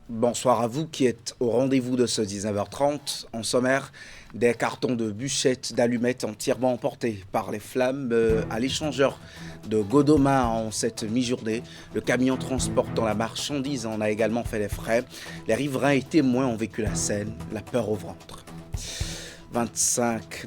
Bonsoir à vous qui êtes au rendez-vous de ce 19h30. En sommaire, des cartons de bûchettes, d'allumettes entièrement emportés par les flammes à l'échangeur de Godoma en cette mi-journée. Le camion transportant la marchandise en a également fait les frais. Les riverains et témoins ont vécu la scène, la peur au ventre.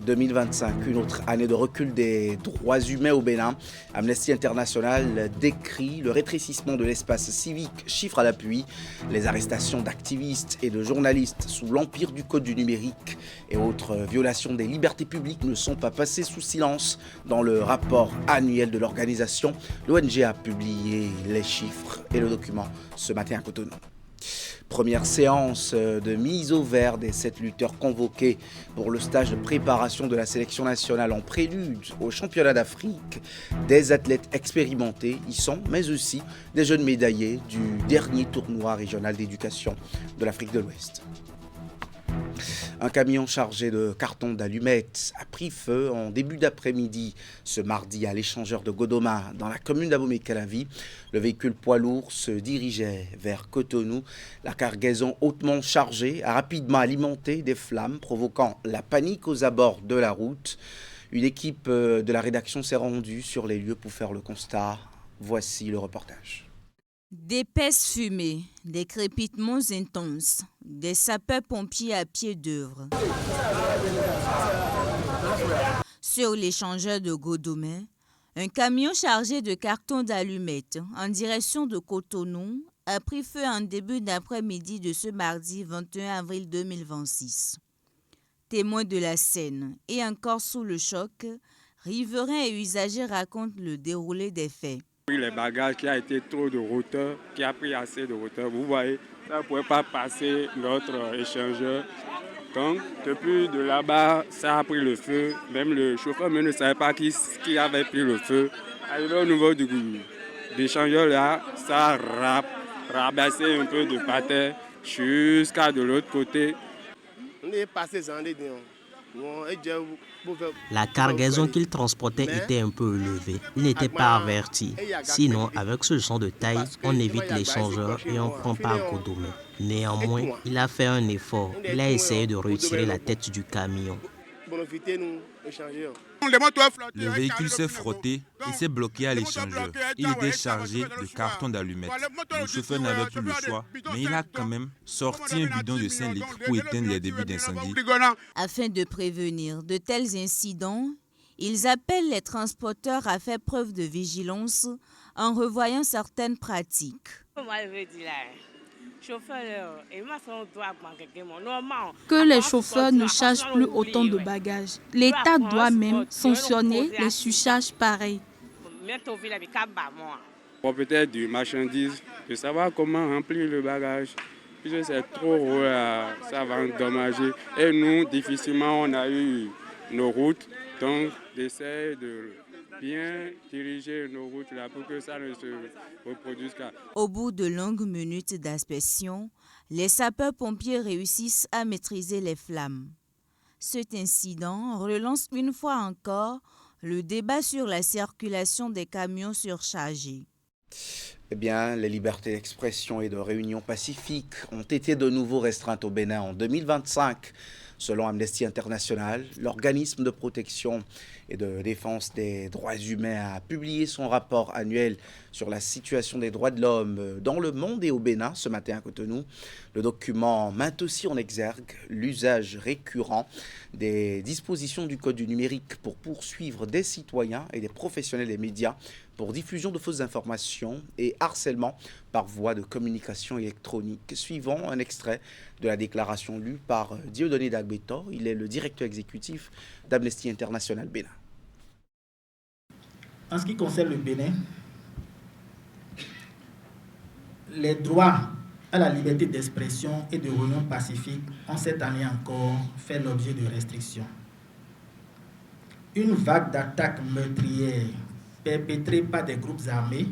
2025, une autre année de recul des droits humains au Bénin. Amnesty International décrit le rétrécissement de l'espace civique, chiffre à l'appui, les arrestations d'activistes et de journalistes sous l'empire du code du numérique et autres violations des libertés publiques ne sont pas passées sous silence. Dans le rapport annuel de l'organisation, l'ONG a publié les chiffres et le document ce matin à Cotonou. Première séance de mise au vert des 7 lutteurs convoqués pour le stage de préparation de la sélection nationale en prélude au championnat d'Afrique. Des athlètes expérimentés y sont, mais aussi des jeunes médaillés du dernier tournoi régional d'éducation de l'Afrique de l'Ouest. Un camion chargé de cartons d'allumettes a pris feu en début d'après-midi ce mardi à l'échangeur de Godoma dans la commune d'Abomey-Calavi. Le véhicule poids lourd se dirigeait vers Cotonou. La cargaison hautement chargée a rapidement alimenté des flammes provoquant la panique aux abords de la route. Une équipe de la rédaction s'est rendue sur les lieux pour faire le constat. Voici le reportage. D'épaisses fumées, des crépitements intenses, des sapeurs-pompiers à pied d'œuvre. Sur l'échangeur de Godoma, un camion chargé de cartons d'allumettes en direction de Cotonou a pris feu en début d'après-midi de ce mardi 21 avril 2026. Témoins de la scène et encore sous le choc, riverains et usagers racontent le déroulé des faits. Les bagages qui a été trop de hauteur, qui a pris assez de hauteur. Vous voyez, ça ne pouvait pas passer notre échangeur. Donc, depuis de là-bas, ça a pris le feu. Même le chauffeur ne savait pas qui avait pris le feu. Arrivé au niveau de l'échangeur là, ça a rabassé un peu de pâté jusqu'à de l'autre côté. On est passé sans les dents. La cargaison qu'il transportait était un peu élevée. Il n'était pas averti. Sinon, avec ce genre de taille, on évite l'échangeur et on prend par Godoma. Néanmoins, il a fait un effort. Il a essayé de retirer la tête du camion. Le véhicule s'est frotté et s'est bloqué à l'échangeur. Il était chargé de cartons d'allumettes. Le chauffeur n'avait plus le choix, mais il a quand même sorti un bidon de 5 litres pour éteindre les débuts d'incendie. Afin de prévenir de tels incidents, ils appellent les transporteurs à faire preuve de vigilance en revoyant certaines pratiques. Que les chauffeurs ne chargent plus autant de bagages. L'État doit même sanctionner les surcharges pareilles. Propriétaire du marchandise, de savoir comment remplir le bagage. Puisque c'est trop haut, ça va endommager. Et nous, difficilement, on a eu nos routes. Donc, d'essayer de bien diriger nos routes là pour que ça ne se reproduise pas. Au bout de longues minutes d'inspection, les sapeurs-pompiers réussissent à maîtriser les flammes. Cet incident relance une fois encore le débat sur la circulation des camions surchargés. Eh bien, les libertés d'expression et de réunion pacifique ont été de nouveau restreintes au Bénin en 2025. Selon Amnesty International, l'organisme de protection et de défense des droits humains a publié son rapport annuel sur la situation des droits de l'homme dans le monde et au Bénin ce matin à Cotonou. Le document met aussi en exergue l'usage récurrent des dispositions du Code du numérique pour poursuivre des citoyens et des professionnels des médias pour diffusion de fausses informations et harcèlement par voie de communication électronique. Suivant un extrait de la déclaration lue par Dieudonné Dagbetor, il est le directeur exécutif d'Amnesty International Bénin. En ce qui concerne le Bénin, les droits à la liberté d'expression et de réunion pacifique ont cette année encore fait l'objet de restrictions. Une vague d'attaques meurtrières perpétrées par des groupes armés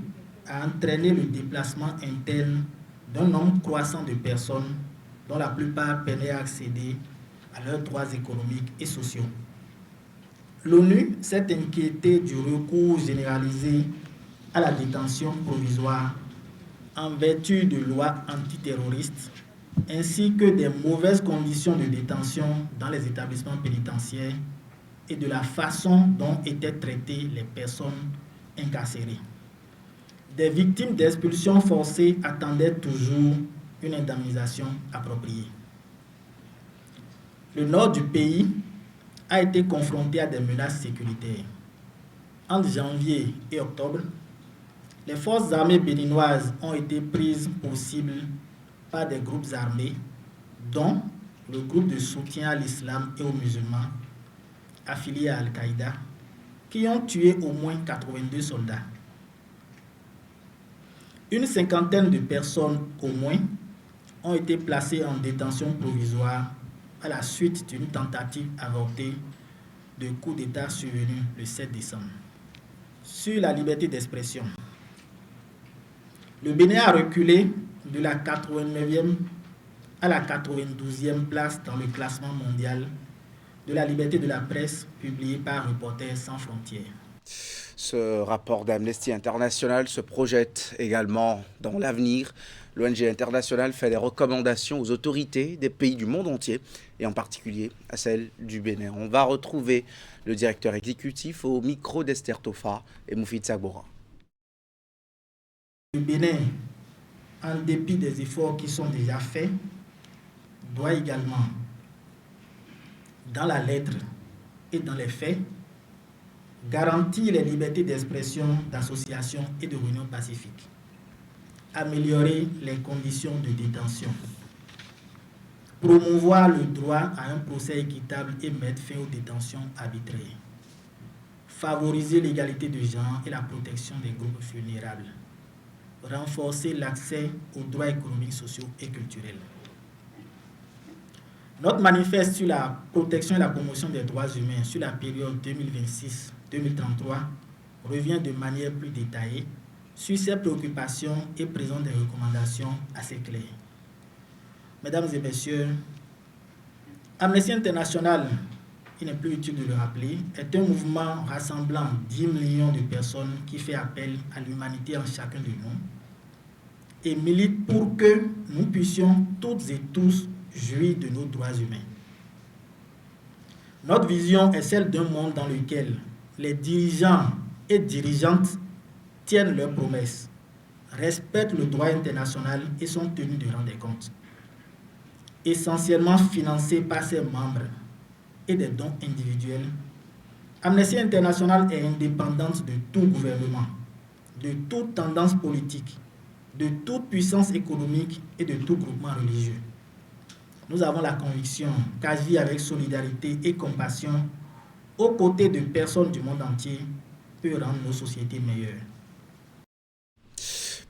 a entraîné le déplacement interne d'un nombre croissant de personnes dont la plupart peinaient à accéder à leurs droits économiques et sociaux. L'ONU s'est inquiétée du recours généralisé à la détention provisoire en vertu de lois antiterroristes, ainsi que des mauvaises conditions de détention dans les établissements pénitentiaires et de la façon dont étaient traitées les personnes incarcérées. Des victimes d'expulsion forcée attendaient toujours une indemnisation appropriée. Le nord du pays a été confronté à des menaces sécuritaires. Entre janvier et octobre, les forces armées béninoises ont été prises pour cible par des groupes armés, dont le groupe de soutien à l'islam et aux musulmans, affiliés à Al-Qaïda, qui ont tué au moins 82 soldats. Une cinquantaine de personnes au moins ont été placées en détention provisoire à la suite d'une tentative avortée de coup d'État survenu le 7 décembre. Sur la liberté d'expression, le Bénin a reculé de la 89e à la 92e place dans le classement mondial de la liberté de la presse publié par Reporters sans frontières. Ce rapport d'Amnesty International se projette également dans l'avenir. L'ONG internationale fait des recommandations aux autorités des pays du monde entier et en particulier à celle du Bénin. On va retrouver le directeur exécutif au micro d'Esther Tofa et Moufid Sagbora. Le Bénin, en dépit des efforts qui sont déjà faits, doit également, dans la lettre et dans les faits, garantir les libertés d'expression, d'association et de réunion pacifique, améliorer les conditions de détention, promouvoir le droit à un procès équitable et mettre fin aux détentions arbitraires, favoriser l'égalité de genre et la protection des groupes vulnérables, renforcer l'accès aux droits économiques, sociaux et culturels. Notre manifeste sur la protection et la promotion des droits humains sur la période 2026-2033 revient de manière plus détaillée sur ces préoccupations et présente des recommandations assez claires. Mesdames et messieurs, Amnesty International, il n'est plus utile de le rappeler, est un mouvement rassemblant 10 millions de personnes qui fait appel à l'humanité en chacun de nous et milite pour que nous puissions toutes et tous jouir de nos droits humains. Notre vision est celle d'un monde dans lequel les dirigeants et dirigeantes tiennent leurs promesses, respectent le droit international et sont tenus de rendre des comptes. Essentiellement financés par ses membres et des dons individuels, Amnesty International est indépendante de tout gouvernement, de toute tendance politique, de toute puissance économique et de tout groupement religieux. Nous avons la conviction qu'agir avec solidarité et compassion aux côtés de personnes du monde entier peut rendre nos sociétés meilleures.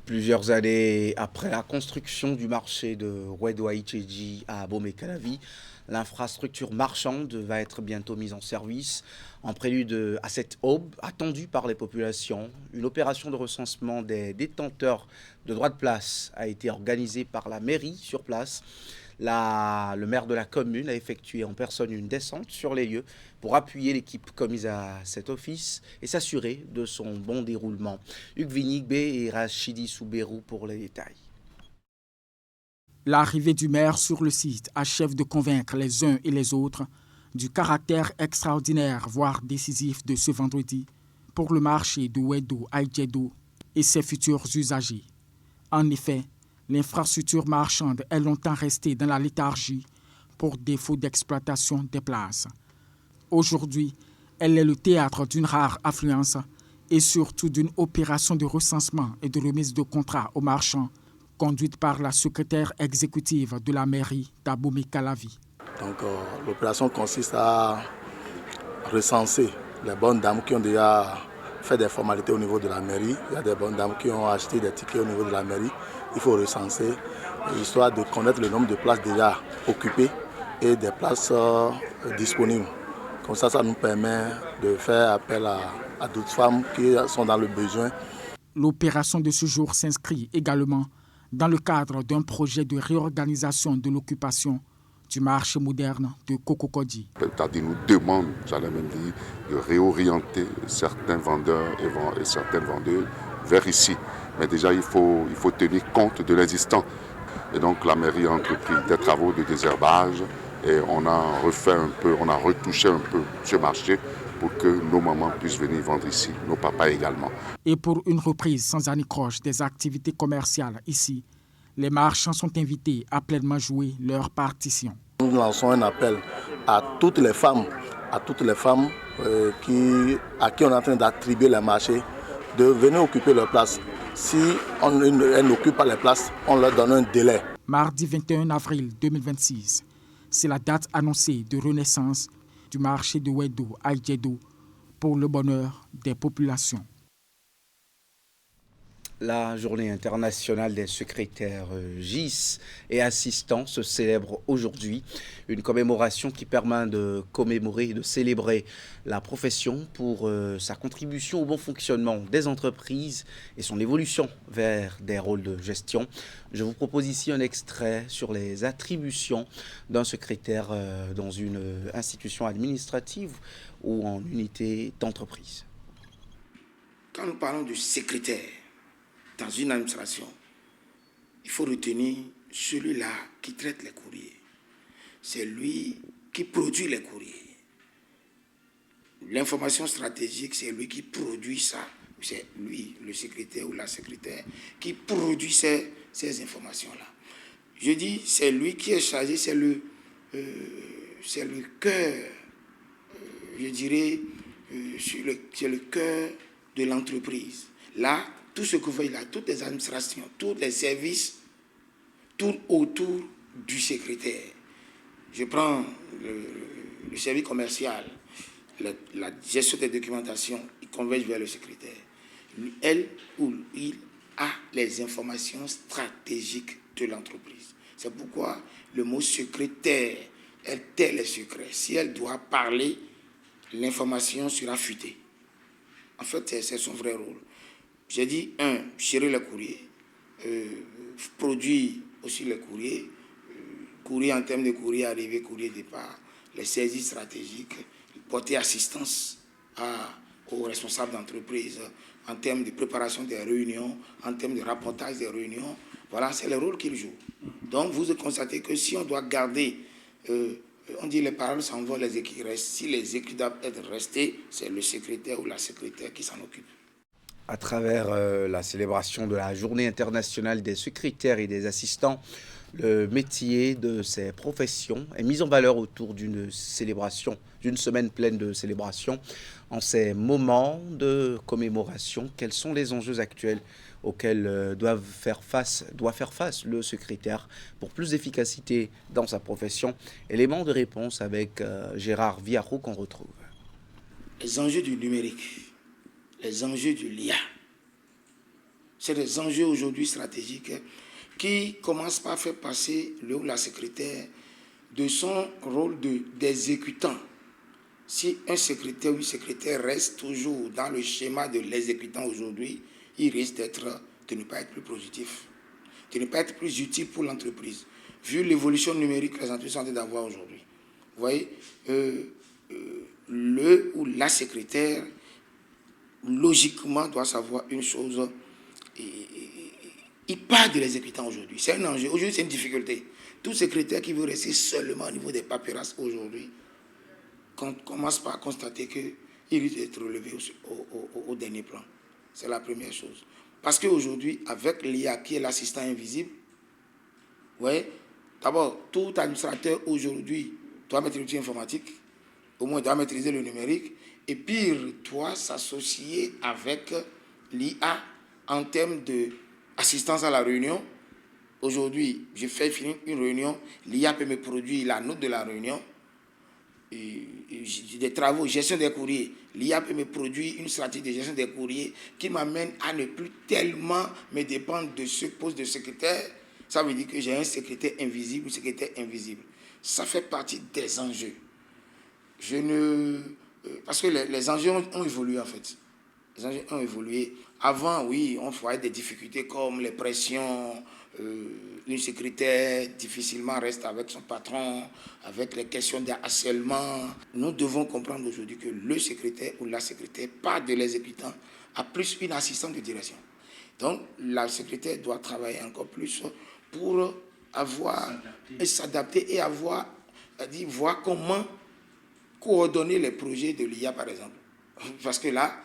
Plusieurs années après la construction du marché de Wedwa-Itcheji à Abomey-Calavi, l'infrastructure marchande va être bientôt mise en service. En prélude à cette aube attendue par les populations, une opération de recensement des détenteurs de droits de place a été organisée par la mairie sur place. Le maire de la commune a effectué en personne une descente sur les lieux pour appuyer l'équipe commise à cet office et s'assurer de son bon déroulement. Hugues Vinigbe et Rachidi Souberou pour les détails. L'arrivée du maire sur le site achève de convaincre les uns et les autres du caractère extraordinaire, voire décisif de ce vendredi pour le marché de Wedwa-Itcheji et ses futurs usagers. En effet, l'infrastructure marchande est longtemps restée dans la léthargie pour défaut d'exploitation des places. Aujourd'hui, elle est le théâtre d'une rare affluence et surtout d'une opération de recensement et de remise de contrats aux marchands conduite par la secrétaire exécutive de la mairie d'Abomey-Calavi. Donc l'opération consiste à recenser les bonnes dames qui ont déjà fait des formalités au niveau de la mairie. Il y a des bonnes dames qui ont acheté des tickets au niveau de la mairie. Il faut recenser, histoire de connaître le nombre de places déjà occupées et des places disponibles. Comme ça, ça nous permet de faire appel à d'autres femmes qui sont dans le besoin. L'opération de ce jour s'inscrit également dans le cadre d'un projet de réorganisation de l'occupation du marché moderne de Kokokodi. C'est-à-dire nous demande, j'allais même dire, de réorienter certains vendeurs et certaines vendeuses vers ici. Mais déjà, il faut tenir compte de l'existant. Et donc la mairie a entrepris des travaux de désherbage et on a retouché un peu ce marché pour que nos mamans puissent venir vendre ici, nos papas également. Et pour une reprise sans anicroche des activités commerciales ici, les marchands sont invités à pleinement jouer leur partition. Nous lançons un appel à toutes les femmes, à qui on est en train d'attribuer les marchés, de venir occuper leur place. Si elles n'occupent pas les places, on leur donne un délai. Mardi 21 avril 2026, c'est la date annoncée de renaissance du marché de Wedo à Idjedo pour le bonheur des populations. La journée internationale des secrétaires GIS et assistants se célèbre aujourd'hui. Une commémoration qui permet de commémorer et de célébrer la profession pour sa contribution au bon fonctionnement des entreprises et son évolution vers des rôles de gestion. Je vous propose ici un extrait sur les attributions d'un secrétaire dans une institution administrative ou en unité d'entreprise. Quand nous parlons de secrétaire, dans une administration, il faut retenir celui-là qui traite les courriers. C'est lui qui produit les courriers. L'information stratégique, c'est lui qui produit ça. C'est lui, le secrétaire ou la secrétaire, qui produit ces informations-là. Je dis, c'est lui qui est chargé, c'est le cœur, je dirais, c'est le cœur de l'entreprise. Là, tout ce que vous voyez là, toutes les administrations, tous les services tournent autour du secrétaire. Je prends le service commercial, la gestion des documentations, il converge vers le secrétaire. Elle ou il a les informations stratégiques de l'entreprise. C'est pourquoi le mot secrétaire, elle tait les secrets. Si elle doit parler, l'information sera futée. En fait, c'est son vrai rôle. J'ai dit, gérer le courrier, produire aussi le courrier, courrier en termes de courrier arrivé, courrier départ, les saisies stratégiques, porter assistance aux responsables d'entreprise en termes de préparation des réunions, en termes de rapportage des réunions. Voilà, c'est le rôle qu'il joue. Donc, vous constatez que si on doit garder, on dit les paroles s'envolent, les écrits restent. Si les écrits doivent être restés, c'est le secrétaire ou la secrétaire qui s'en occupe. À travers la célébration de la Journée internationale des secrétaires et des assistants, le métier de ces professions est mis en valeur autour d'une célébration, d'une semaine pleine de célébration. En ces moments de commémoration, quels sont les enjeux actuels auxquels doit faire face le secrétaire pour plus d'efficacité dans sa profession? Élément de réponse avec Gérard Viarro qu'on retrouve. Les enjeux du numérique. Les enjeux de l'IA. C'est des enjeux aujourd'hui stratégiques qui commencent par faire passer le ou la secrétaire de son rôle d'exécutant. Si un secrétaire ou une secrétaire reste toujours dans le schéma de l'exécutant aujourd'hui, il risque de ne pas être plus positif, de ne pas être plus utile pour l'entreprise, vu l'évolution numérique que les entreprises sont en train d'avoir aujourd'hui. Vous voyez, le ou la secrétaire logiquement doit savoir une chose, il part de l'exécutant aujourd'hui. C'est un enjeu. Aujourd'hui, c'est une difficulté. Tout secrétaire qui veut rester seulement au niveau des paperasses aujourd'hui, commence par constater qu'il risque d'être relevé au dernier plan. C'est la première chose. Parce qu'aujourd'hui, avec l'IA qui est l'assistant invisible, vous voyez, d'abord, tout administrateur aujourd'hui doit maîtriser l'outil informatique, au moins doit maîtriser le numérique, et pire, doit s'associer avec l'IA en termes d'assistance à la réunion. Aujourd'hui, je fais finir une réunion, l'IA peut me produire la note de la réunion, des travaux, gestion des courriers. L'IA peut me produire une stratégie de gestion des courriers qui m'amène à ne plus tellement me dépendre de ce poste de secrétaire. Ça veut dire que j'ai un secrétaire invisible, un secrétaire invisible. Ça fait partie des enjeux. Parce que les enjeux ont évolué en fait. Les enjeux ont évolué. Avant, oui, on voyait des difficultés comme les pressions. Une secrétaire difficilement reste avec son patron, avec les questions de harcèlement. Nous devons comprendre aujourd'hui que le secrétaire ou la secrétaire, pas de l'exécutant, a plus une assistante de direction. Donc, la secrétaire doit travailler encore plus pour s'adapter et voir comment coordonner les projets de l'IA, par exemple. Parce que là,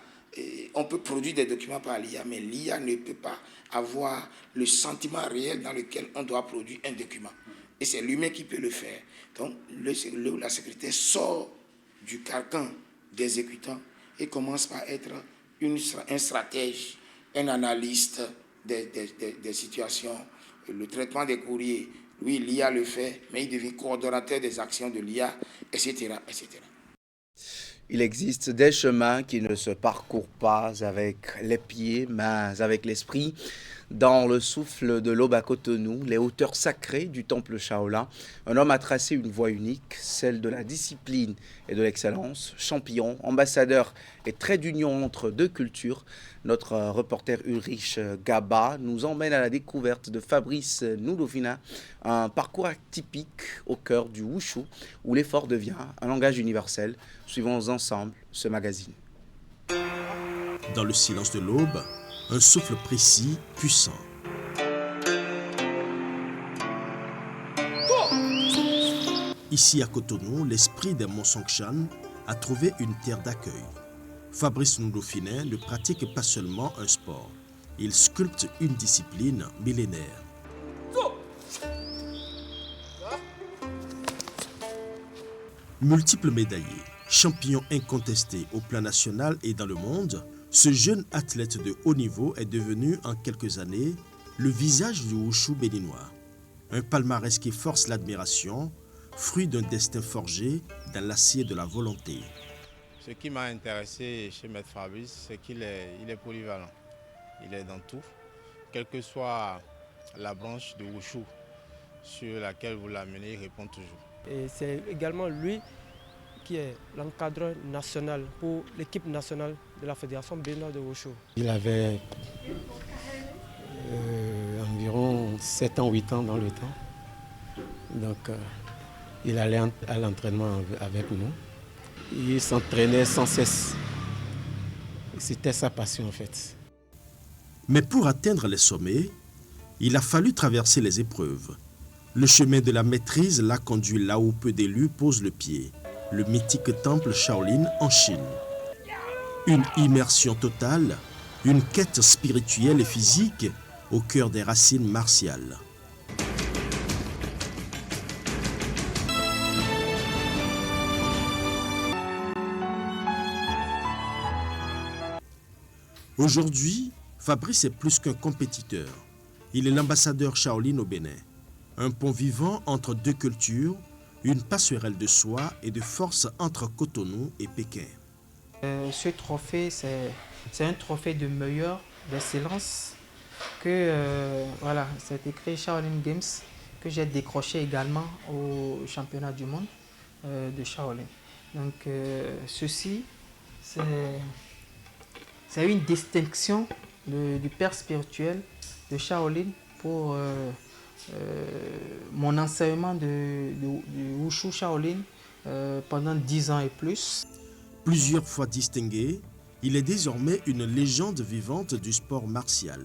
on peut produire des documents par l'IA, mais l'IA ne peut pas avoir le sentiment réel dans lequel on doit produire un document. Et c'est l'humain qui peut le faire. Donc, la secrétaire sort du carcan d'exécutant et commence par être un stratège, un analyste des situations, le traitement des courriers. Oui, l'IA le fait, mais il devient coordonnateur des actions de l'IA, etc., etc. Il existe des chemins qui ne se parcourent pas avec les pieds, mais avec l'esprit. Dans le souffle de l'aube à Cotonou, les hauteurs sacrées du temple Shaolin, un homme a tracé une voie unique, celle de la discipline et de l'excellence. Champion, ambassadeur et trait d'union entre deux cultures, notre reporter Ulrich Gaba nous emmène à la découverte de Fabrice Ndofina, un parcours atypique au cœur du Wushu, où l'effort devient un langage universel. Suivons ensemble ce magazine. Dans le silence de l'aube, un souffle précis, puissant. Ici à Cotonou, l'esprit des Monsongshan a trouvé une terre d'accueil. Fabrice Ndofina ne pratique pas seulement un sport, il sculpte une discipline millénaire. Multiple médaillé, champion incontesté au plan national et dans le monde, ce jeune athlète de haut niveau est devenu en quelques années le visage du Wushu béninois. Un palmarès qui force l'admiration, fruit d'un destin forgé dans l'acier de la volonté. Ce qui m'a intéressé chez Maître Fabrice, c'est qu'il est polyvalent. Il est dans tout, quelle que soit la branche de Wushu sur laquelle vous l'amenez, il répond toujours. Et c'est également lui qui est l'encadreur national pour l'équipe nationale de la Fédération béninoise de Wushu. Il avait environ 7 ans, 8 ans dans le temps. Donc il allait à l'entraînement avec nous. Il s'entraînait sans cesse. C'était sa passion en fait. Mais pour atteindre les sommets, il a fallu traverser les épreuves. Le chemin de la maîtrise l'a conduit là où peu d'élus posent le pied. Le mythique temple Shaolin en Chine. Une immersion totale, une quête spirituelle et physique au cœur des racines martiales. Aujourd'hui, Fabrice est plus qu'un compétiteur. Il est l'ambassadeur Shaolin au Bénin. Un pont vivant entre deux cultures, une passerelle de soi et de force entre Cotonou et Pékin. Ce trophée, c'est un trophée de meilleur, d'excellence, que c'est écrit Shaolin Games, que j'ai décroché également au championnat du monde de Shaolin. Donc ceci, c'est une distinction du père spirituel de Shaolin pour mon enseignement du Wushu Shaolin pendant 10 ans et plus. Plusieurs fois distingué, il est désormais une légende vivante du sport martial.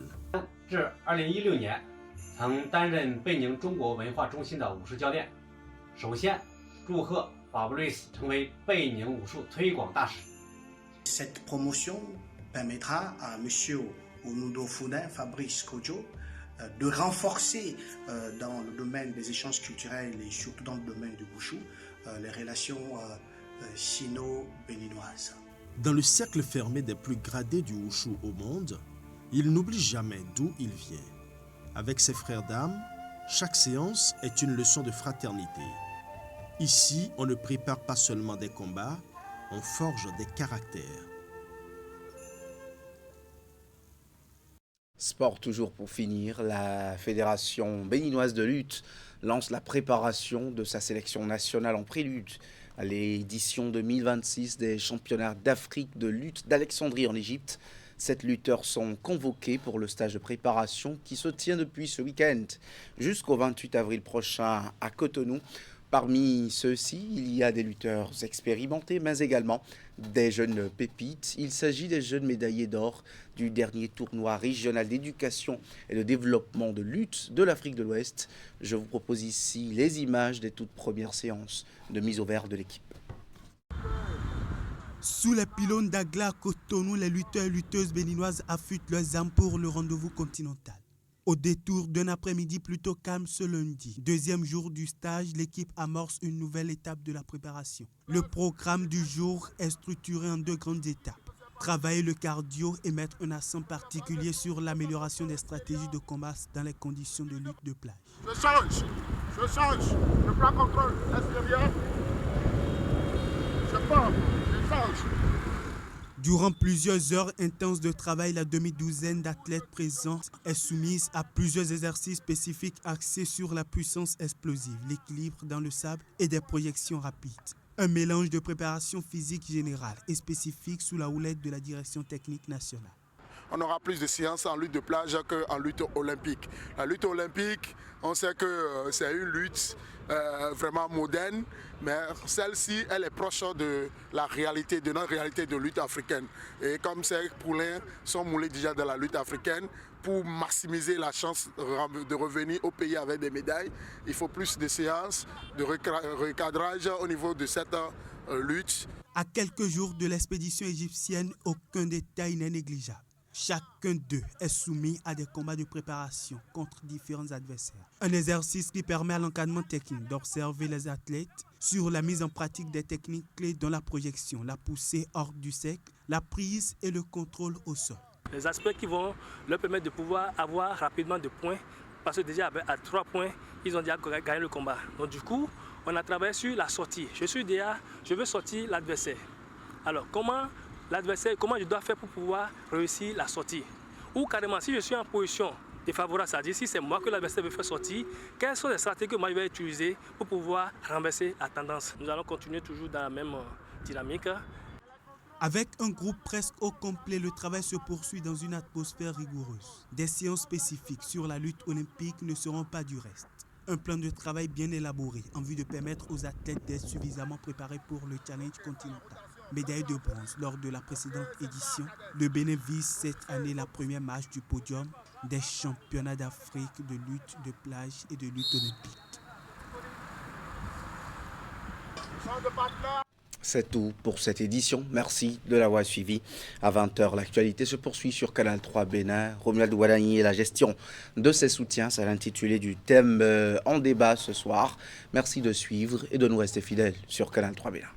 Cette promotion permettra à M. Ndofina, Fabrice Kodjo, de renforcer dans le domaine des échanges culturels et surtout dans le domaine du Wushu les relations sino-béninoises. Dans le cercle fermé des plus gradés du Wushu au monde, il n'oublie jamais d'où il vient. Avec ses frères d'âme, chaque séance est une leçon de fraternité. Ici, on ne prépare pas seulement des combats, on forge des caractères. Sport toujours pour finir, la Fédération béninoise de lutte lance la préparation de sa sélection nationale en prélude à l'édition 2026 des championnats d'Afrique de lutte d'Alexandrie en Égypte. 7 lutteurs sont convoqués pour le stage de préparation qui se tient depuis ce week-end jusqu'au 28 avril prochain à Cotonou. Parmi ceux-ci, il y a des lutteurs expérimentés, mais également des jeunes pépites. Il s'agit des jeunes médaillés d'or du dernier tournoi régional d'éducation et de développement de lutte de l'Afrique de l'Ouest. Je vous propose ici les images des toutes premières séances de mise au vert de l'équipe. Sous les pylônes d'Agla à Cotonou, les lutteurs et lutteuses béninoises affûtent leurs armes pour le rendez-vous continental. Au détour d'un après-midi plutôt calme ce lundi, deuxième jour du stage, l'équipe amorce une nouvelle étape de la préparation. Le programme du jour est structuré en 2 grandes étapes. Travailler le cardio et mettre un accent particulier sur l'amélioration des stratégies de combat dans les conditions de lutte de plage. Je change, je prends contrôle, extérieur, je pars, je change. Durant plusieurs heures intenses de travail, la demi-douzaine d'athlètes présents est soumise à plusieurs exercices spécifiques axés sur la puissance explosive, l'équilibre dans le sable et des projections rapides. Un mélange de préparation physique générale et spécifique sous la houlette de la direction technique nationale. On aura plus de séances en lutte de plage qu'en lutte olympique. La lutte olympique, on sait que c'est une lutte vraiment moderne, mais celle-ci, elle est proche de la réalité, de notre réalité de lutte africaine. Et comme ces poulains sont moulés déjà dans la lutte africaine, pour maximiser la chance de revenir au pays avec des médailles, il faut plus de séances, de recadrage au niveau de cette lutte. À quelques jours de l'expédition égyptienne, aucun détail n'est négligeable. Chacun d'eux est soumis à des combats de préparation contre différents adversaires. Un exercice qui permet à l'encadrement technique d'observer les athlètes sur la mise en pratique des techniques clés dans la projection, la poussée hors du cercle, la prise et le contrôle au sol. Les aspects qui vont leur permettre de pouvoir avoir rapidement des points, parce que déjà à 3 points, ils ont déjà gagné le combat. Donc du coup, on a travaillé sur la sortie. Je veux sortir l'adversaire. Alors comment je dois faire pour pouvoir réussir la sortie? Ou carrément, si je suis en position défavorable, c'est-à-dire si c'est moi que l'adversaire veut faire sortir, quelles sont les stratégies que moi je vais utiliser pour pouvoir renverser la tendance? Nous allons continuer toujours dans la même dynamique. Avec un groupe presque au complet, le travail se poursuit dans une atmosphère rigoureuse. Des séances spécifiques sur la lutte olympique ne seront pas du reste. Un plan de travail bien élaboré en vue de permettre aux athlètes d'être suffisamment préparés pour le challenge continental. Médaille de bronze lors de la précédente édition, le Bénin vise cette année la première marche du podium des championnats d'Afrique de lutte de plage et de lutte olympique. C'est tout pour cette édition. Merci de l'avoir suivi. À 20h, l'actualité se poursuit sur Canal 3 Bénin. Romuald Ouadani et la gestion de ses soutiens. C'est l'intitulé du thème en débat ce soir. Merci de suivre et de nous rester fidèles sur Canal 3 Bénin.